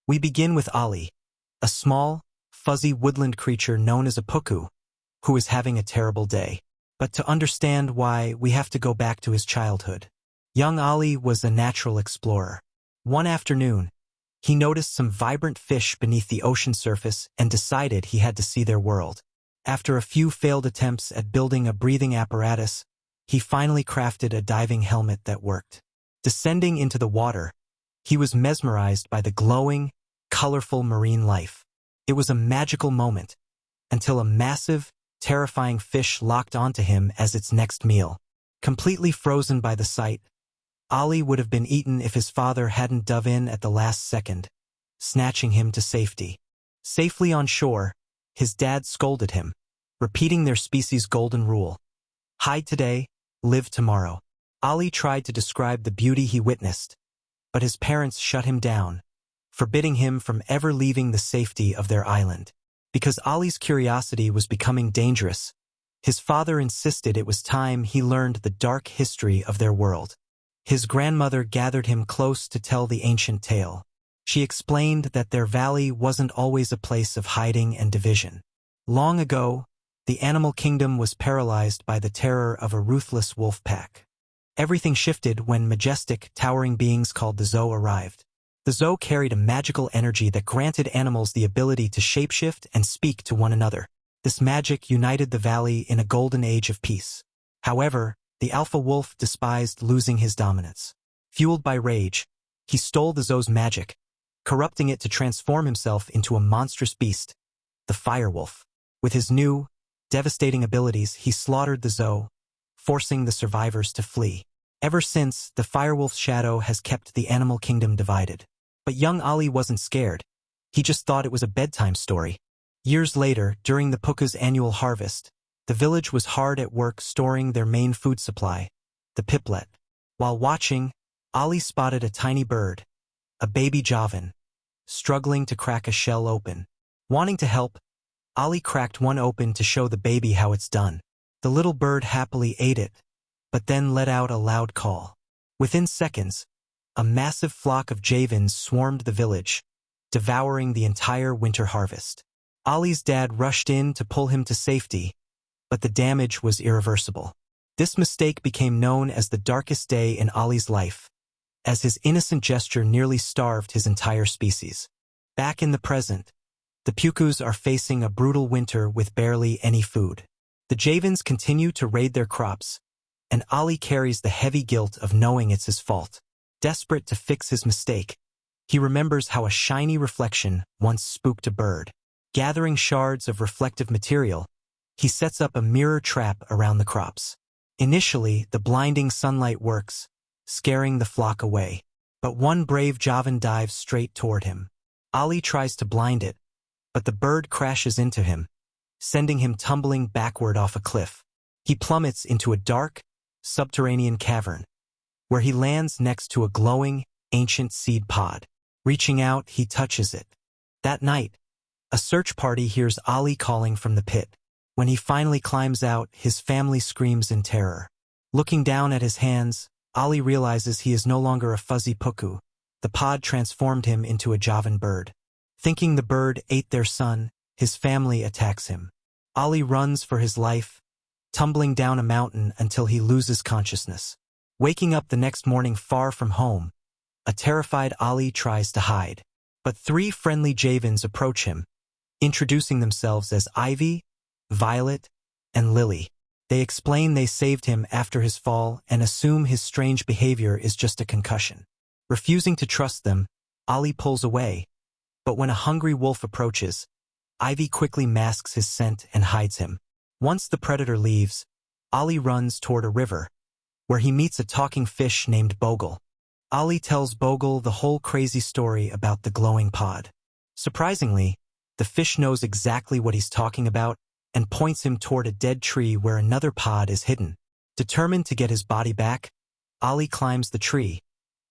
We begin with Ollie, a small, fuzzy woodland creature known as a Pookoo, who is having a terrible day. But to understand why, we have to go back to his childhood. Young Ollie was a natural explorer. One afternoon, he noticed some vibrant fish beneath the ocean surface and decided he had to see their world. After a few failed attempts at building a breathing apparatus, he finally crafted a diving helmet that worked. Descending into the water, he was mesmerized by the glowing, colorful marine life. It was a magical moment, until a massive, terrifying fish locked onto him as its next meal. Completely frozen by the sight, Ollie would have been eaten if his father hadn't dove in at the last second, snatching him to safety. Safely on shore, his dad scolded him, repeating their species' golden rule: hide today, live tomorrow. Ollie tried to describe the beauty he witnessed, but his parents shut him down, forbidding him from ever leaving the safety of their island. Because Ollie's curiosity was becoming dangerous, his father insisted it was time he learned the dark history of their world. His grandmother gathered him close to tell the ancient tale. She explained that their valley wasn't always a place of hiding and division. Long ago, the animal kingdom was paralyzed by the terror of a ruthless wolf pack. Everything shifted when majestic, towering beings called the Zoo arrived. The Zoo carried a magical energy that granted animals the ability to shapeshift and speak to one another. This magic united the valley in a golden age of peace. However, the alpha wolf despised losing his dominance. Fueled by rage, he stole the Zoo's magic, corrupting it to transform himself into a monstrous beast, the Firewolf. With his new, devastating abilities, he slaughtered the Zoo, forcing the survivors to flee. Ever since, the Firewolf's shadow has kept the animal kingdom divided. But young Ollie wasn't scared. He just thought it was a bedtime story. Years later, during the Pookoo's annual harvest, the village was hard at work storing their main food supply, the piplet. While watching, Ollie spotted a tiny bird, a baby Javan, struggling to crack a shell open. Wanting to help, Ollie cracked one open to show the baby how it's done. The little bird happily ate it, but then let out a loud call. Within seconds, a massive flock of Javans swarmed the village, devouring the entire winter harvest. Ollie's dad rushed in to pull him to safety, but the damage was irreversible. This mistake became known as the darkest day in Ollie's life, as his innocent gesture nearly starved his entire species. Back in the present, the Pookoos are facing a brutal winter with barely any food. The Javans continue to raid their crops, and Ollie carries the heavy guilt of knowing it's his fault. Desperate to fix his mistake, he remembers how a shiny reflection once spooked a bird. Gathering shards of reflective material, he sets up a mirror trap around the crops. Initially, the blinding sunlight works, scaring the flock away. But one brave Javan dives straight toward him. Ollie tries to blind it, but the bird crashes into him, sending him tumbling backward off a cliff. He plummets into a dark, subterranean cavern, where he lands next to a glowing, ancient seed pod. Reaching out, he touches it. That night, a search party hears Ollie calling from the pit. When he finally climbs out, his family screams in terror. Looking down at his hands, Ollie realizes he is no longer a fuzzy Pookoo. The pod transformed him into a Javan bird. Thinking the bird ate their son, his family attacks him. Ollie runs for his life, tumbling down a mountain until he loses consciousness. Waking up the next morning far from home, a terrified Ollie tries to hide. But three friendly Javans approach him, introducing themselves as Ivy, Violet, and Lily. They explain they saved him after his fall and assume his strange behavior is just a concussion. Refusing to trust them, Ollie pulls away, but when a hungry wolf approaches, Ivy quickly masks his scent and hides him. Once the predator leaves, Ollie runs toward a river, where he meets a talking fish named Bogle. Ollie tells Bogle the whole crazy story about the glowing pod. Surprisingly, the fish knows exactly what he's talking about and points him toward a dead tree where another pod is hidden. Determined to get his body back, Ollie climbs the tree,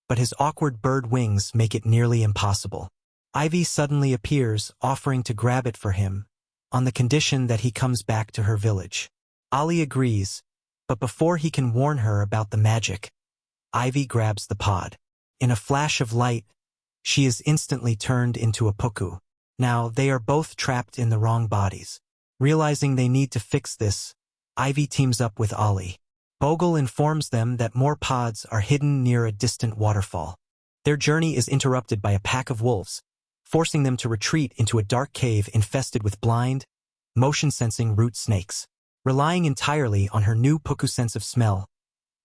but his awkward bird wings make it nearly impossible. Ivy suddenly appears, offering to grab it for him, on the condition that he comes back to her village. Ollie agrees, but before he can warn her about the magic, Ivy grabs the pod. In a flash of light, she is instantly turned into a Pookoo. Now, they are both trapped in the wrong bodies. Realizing they need to fix this, Ivy teams up with Ollie. Bogle informs them that more pods are hidden near a distant waterfall. Their journey is interrupted by a pack of wolves, forcing them to retreat into a dark cave infested with blind, motion-sensing root snakes. Relying entirely on her new Pookoo sense of smell,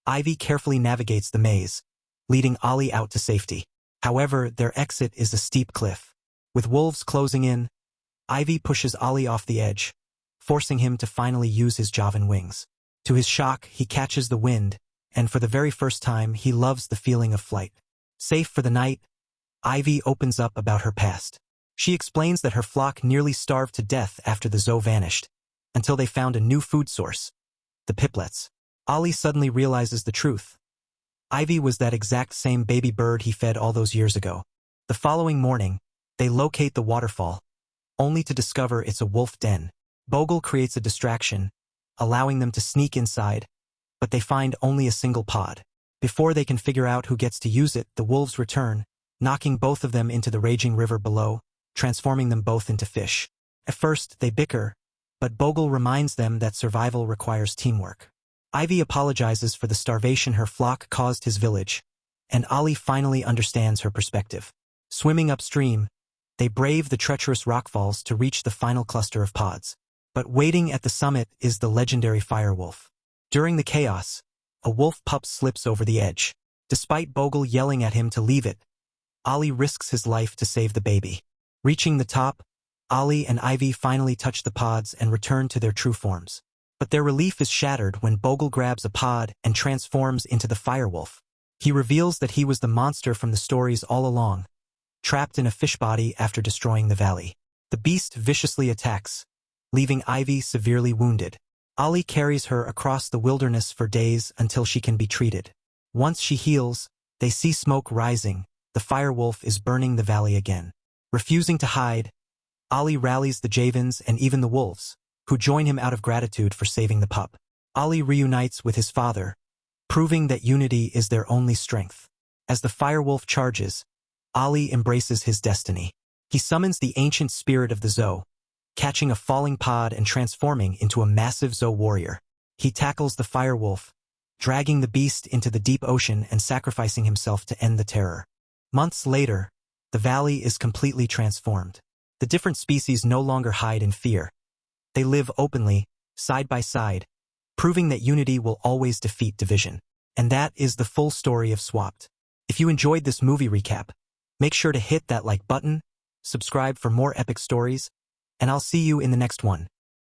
Ivy carefully navigates the maze, leading Ollie out to safety. However, their exit is a steep cliff. With wolves closing in, Ivy pushes Ollie off the edge, forcing him to finally use his Javan wings. To his shock, he catches the wind, and for the very first time, he loves the feeling of flight. Safe for the night, Ivy opens up about her past. She explains that her flock nearly starved to death after the zoo vanished, until they found a new food source, the piplets. Ollie suddenly realizes the truth. Ivy was that exact same baby bird he fed all those years ago. The following morning, they locate the waterfall, only to discover it's a wolf den. Bogle creates a distraction, allowing them to sneak inside, but they find only a single pod. Before they can figure out who gets to use it, the wolves return, knocking both of them into the raging river below, transforming them both into fish. At first, they bicker, but Bogle reminds them that survival requires teamwork. Ivy apologizes for the starvation her flock caused his village, and Ollie finally understands her perspective. Swimming upstream, they brave the treacherous rockfalls to reach the final cluster of pods. But waiting at the summit is the legendary Firewolf. During the chaos, a wolf pup slips over the edge. Despite Bogle yelling at him to leave it, Ollie risks his life to save the baby. Reaching the top, Ollie and Ivy finally touch the pods and return to their true forms. But their relief is shattered when Bogle grabs a pod and transforms into the Firewolf. He reveals that he was the monster from the stories all along, trapped in a fish body after destroying the valley. The beast viciously attacks, leaving Ivy severely wounded. Ollie carries her across the wilderness for days until she can be treated. Once she heals, they see smoke rising. The Firewolf is burning the valley again. Refusing to hide, Ollie rallies the Javans and even the wolves, who join him out of gratitude for saving the pup. Ollie reunites with his father, proving that unity is their only strength. As the Firewolf charges, Ollie embraces his destiny. He summons the ancient spirit of the zoo, catching a falling pod and transforming into a massive zoo warrior. He tackles the Firewolf, dragging the beast into the deep ocean and sacrificing himself to end the terror. Months later, the valley is completely transformed. The different species no longer hide in fear. They live openly, side by side, proving that unity will always defeat division. And that is the full story of Swapped. If you enjoyed this movie recap, make sure to hit that like button, subscribe for more epic stories, and I'll see you in the next one.